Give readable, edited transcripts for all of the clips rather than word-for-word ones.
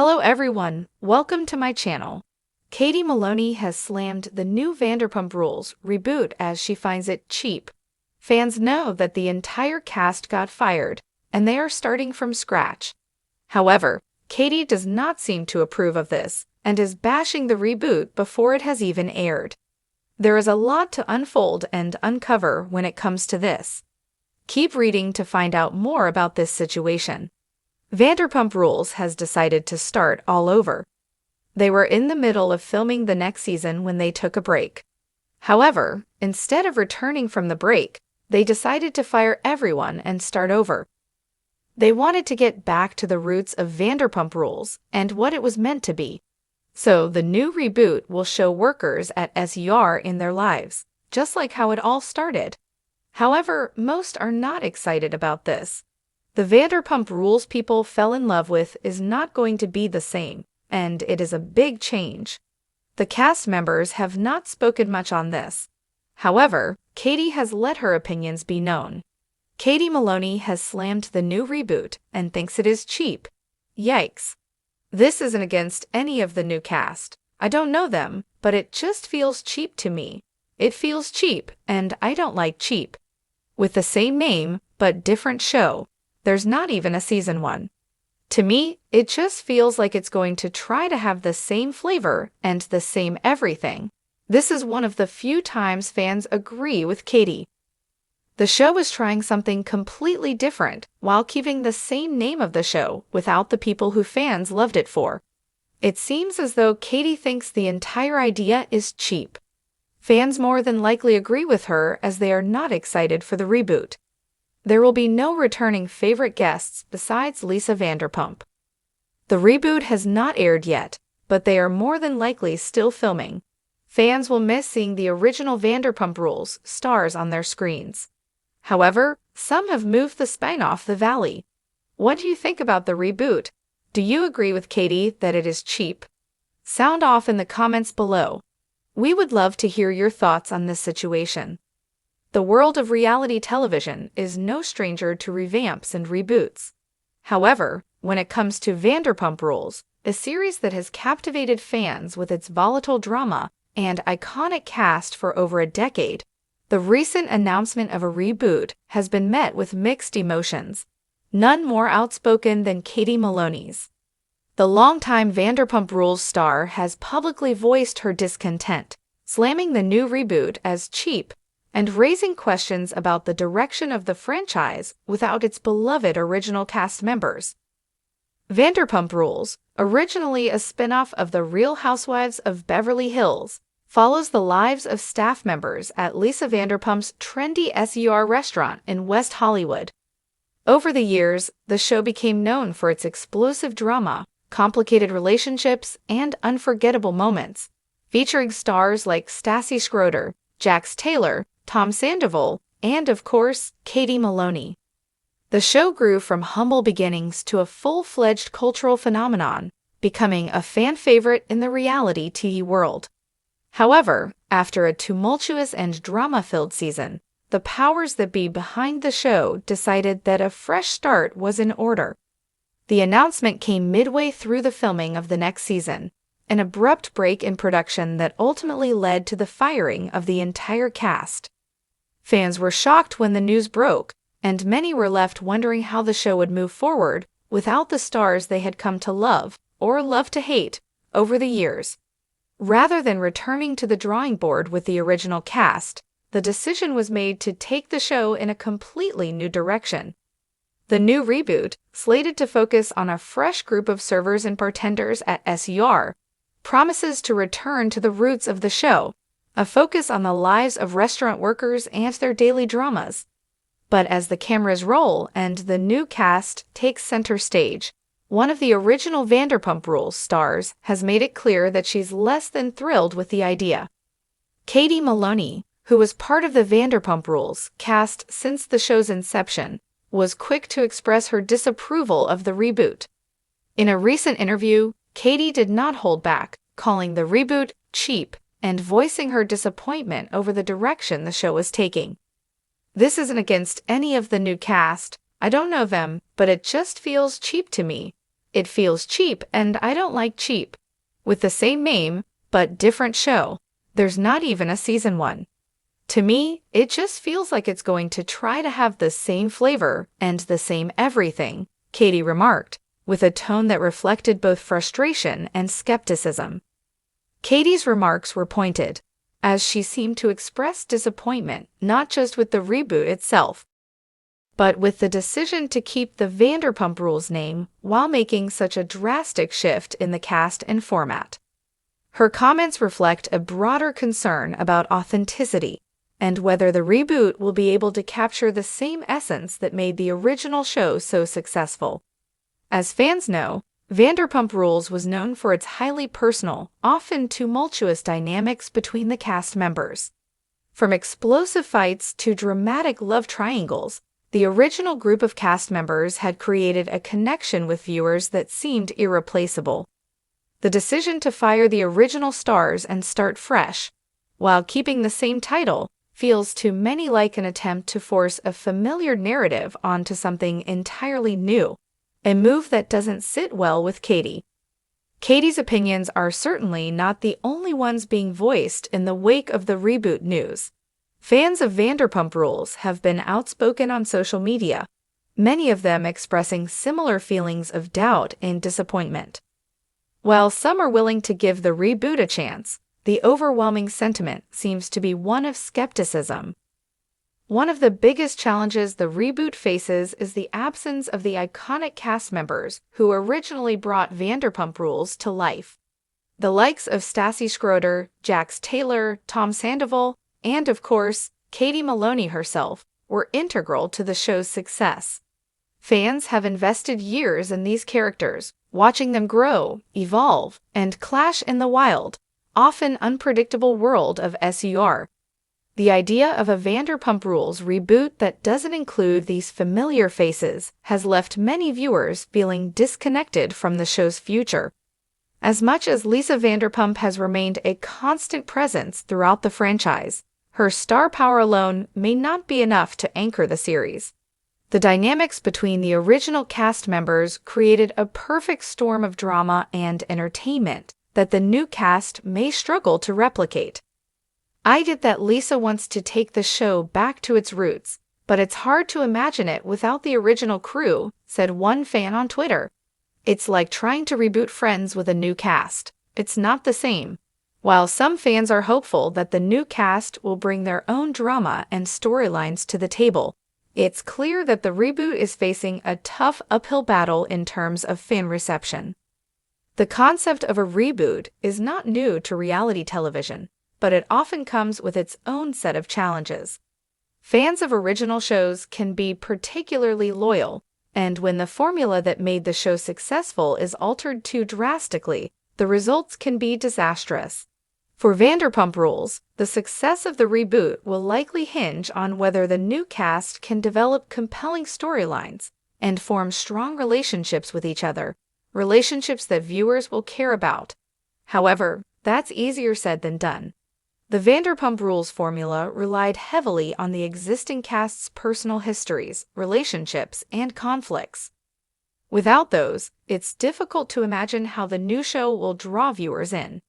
Hello everyone, welcome to my channel. Katie Maloney has slammed the new Vanderpump Rules reboot as she finds it cheap. Fans know that the entire cast got fired, and they are starting from scratch. However, Katie does not seem to approve of this, and is bashing the reboot before it has even aired. There is a lot to unfold and uncover when it comes to this. Keep reading to find out more about this situation. Vanderpump Rules has decided to start all over. They were in the middle of filming the next season when they took a break. However, instead of returning from the break, they decided to fire everyone and start over. They wanted to get back to the roots of Vanderpump Rules and what it was meant to be. So the new reboot will show workers at SHOCKS in their lives, just like how it all started. However, most are not excited about this. The Vanderpump Rules people fell in love with is not going to be the same, and it is a big change. The cast members have not spoken much on this. However, Katie has let her opinions be known. Katie Maloney has slammed the new reboot and thinks it is cheap. Yikes. This isn't against any of the new cast. I don't know them, but it just feels cheap to me. It feels cheap, and I don't like cheap. With the same name, but different show. There's not even a season 1. To me, it just feels like it's going to try to have the same flavor and the same everything. This is one of the few times fans agree with Katie. The show is trying something completely different while keeping the same name of the show without the people who fans loved it for. It seems as though Katie thinks the entire idea is cheap. Fans more than likely agree with her as they are not excited for the reboot. There will be no returning favorite guests besides Lisa Vanderpump. The reboot has not aired yet, but they are more than likely still filming. Fans will miss seeing the original Vanderpump Rules stars on their screens. However, some have moved the spine off the valley. What do you think about the reboot? Do you agree with Katie that it is cheap? Sound off in the comments below. We would love to hear your thoughts on this situation. The world of reality television is no stranger to revamps and reboots. However, when it comes to Vanderpump Rules, a series that has captivated fans with its volatile drama and iconic cast for over a decade, the recent announcement of a reboot has been met with mixed emotions. None more outspoken than Katie Maloney's. The longtime Vanderpump Rules star has publicly voiced her discontent, slamming the new reboot as cheap and raising questions about the direction of the franchise without its beloved original cast members. Vanderpump Rules, originally a spin-off of The Real Housewives of Beverly Hills, follows the lives of staff members at Lisa Vanderpump's trendy SHOCKS restaurant in West Hollywood. Over the years, the show became known for its explosive drama, complicated relationships, and unforgettable moments, featuring stars like Stassi Schroeder, Jax Taylor, Tom Sandoval, and of course, Katie Maloney. The show grew from humble beginnings to a full-fledged cultural phenomenon, becoming a fan favorite in the reality TV world. However, after a tumultuous and drama-filled season, the powers that be behind the show decided that a fresh start was in order. The announcement came midway through the filming of the next season, an abrupt break in production that ultimately led to the firing of the entire cast. Fans were shocked when the news broke, and many were left wondering how the show would move forward without the stars they had come to love, or love to hate, over the years. Rather than returning to the drawing board with the original cast, the decision was made to take the show in a completely new direction. The new reboot, slated to focus on a fresh group of servers and bartenders at SHOCKS, promises to return to the roots of the show, a focus on the lives of restaurant workers and their daily dramas. But as the cameras roll and the new cast takes center stage, one of the original Vanderpump Rules stars has made it clear that she's less than thrilled with the idea. Katie Maloney, who was part of the Vanderpump Rules cast since the show's inception, was quick to express her disapproval of the reboot. In a recent interview, Katie did not hold back, calling the reboot cheap and voicing her disappointment over the direction the show was taking. This isn't against any of the new cast. I don't know them, but it just feels cheap to me. "It feels cheap and I don't like cheap." With the same name, but different show. There's not even a season 1. To me, it just feels like it's going to try to have the same flavor and the same everything, Katie remarked, with a tone that reflected both frustration and skepticism. Katie's remarks were pointed, as she seemed to express disappointment not just with the reboot itself, but with the decision to keep the Vanderpump Rules name while making such a drastic shift in the cast and format. Her comments reflect a broader concern about authenticity and whether the reboot will be able to capture the same essence that made the original show so successful. As fans know, Vanderpump Rules was known for its highly personal, often tumultuous dynamics between the cast members. From explosive fights to dramatic love triangles, the original group of cast members had created a connection with viewers that seemed irreplaceable. The decision to fire the original stars and start fresh, while keeping the same title, feels to many like an attempt to force a familiar narrative onto something entirely new, a move that doesn't sit well with Katie. Katie's opinions are certainly not the only ones being voiced in the wake of the reboot news. Fans of Vanderpump Rules have been outspoken on social media, many of them expressing similar feelings of doubt and disappointment. While some are willing to give the reboot a chance, the overwhelming sentiment seems to be one of skepticism. One of the biggest challenges the reboot faces is the absence of the iconic cast members who originally brought Vanderpump Rules to life. The likes of Stassi Schroeder, Jax Taylor, Tom Sandoval, and of course, Katie Maloney herself, were integral to the show's success. Fans have invested years in these characters, watching them grow, evolve, and clash in the wild, often unpredictable world of SUR. The idea of a Vanderpump Rules reboot that doesn't include these familiar faces has left many viewers feeling disconnected from the show's future. As much as Lisa Vanderpump has remained a constant presence throughout the franchise, her star power alone may not be enough to anchor the series. The dynamics between the original cast members created a perfect storm of drama and entertainment that the new cast may struggle to replicate. "I get that Lisa wants to take the show back to its roots, but it's hard to imagine it without the original crew," said one fan on Twitter. "It's like trying to reboot Friends with a new cast. It's not the same." While some fans are hopeful that the new cast will bring their own drama and storylines to the table, it's clear that the reboot is facing a tough uphill battle in terms of fan reception. The concept of a reboot is not new to reality television, but it often comes with its own set of challenges. Fans of original shows can be particularly loyal, and when the formula that made the show successful is altered too drastically, the results can be disastrous. For Vanderpump Rules, the success of the reboot will likely hinge on whether the new cast can develop compelling storylines and form strong relationships with each other, relationships that viewers will care about. However, that's easier said than done. The Vanderpump Rules formula relied heavily on the existing cast's personal histories, relationships, and conflicts. Without those, it's difficult to imagine how the new show will draw viewers in.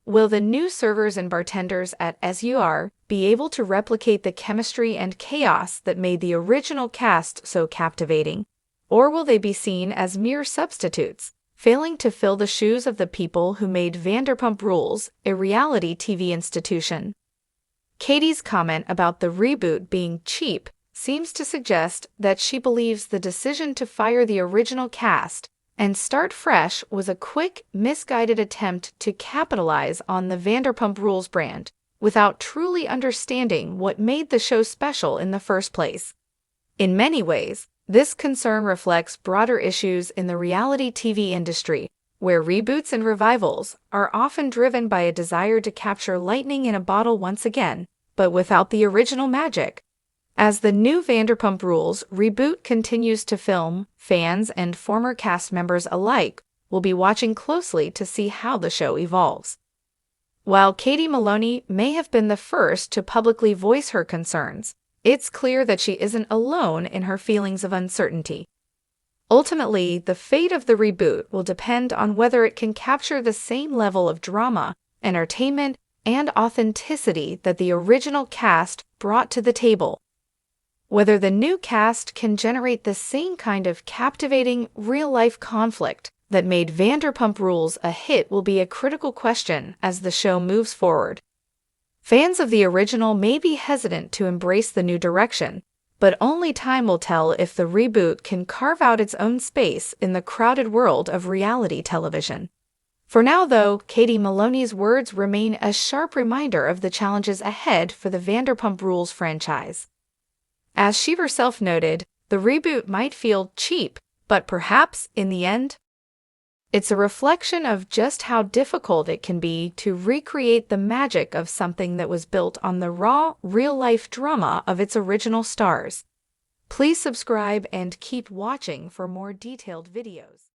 Will the new servers and bartenders at SUR be able to replicate the chemistry and chaos that made the original cast so captivating, or will they be seen as mere substitutes, failing to fill the shoes of the people who made Vanderpump Rules a reality TV institution? Katie's comment about the reboot being cheap seems to suggest that she believes the decision to fire the original cast and start fresh was a quick, misguided attempt to capitalize on the Vanderpump Rules brand without truly understanding what made the show special in the first place. In many ways, this concern reflects broader issues in the reality TV industry, where reboots and revivals are often driven by a desire to capture lightning in a bottle once again, but without the original magic. As the new Vanderpump Rules reboot continues to film, fans and former cast members alike will be watching closely to see how the show evolves. While Katie Maloney may have been the first to publicly voice her concerns, it's clear that she isn't alone in her feelings of uncertainty. Ultimately, the fate of the reboot will depend on whether it can capture the same level of drama, entertainment, and authenticity that the original cast brought to the table. Whether the new cast can generate the same kind of captivating, real-life conflict that made Vanderpump Rules a hit will be a critical question as the show moves forward. Fans of the original may be hesitant to embrace the new direction, but only time will tell if the reboot can carve out its own space in the crowded world of reality television. For now, though, Katie Maloney's words remain a sharp reminder of the challenges ahead for the Vanderpump Rules franchise. As she herself noted, the reboot might feel cheap, but perhaps, in the end, it's a reflection of just how difficult it can be to recreate the magic of something that was built on the raw, real-life drama of its original stars. Please subscribe and keep watching for more detailed videos.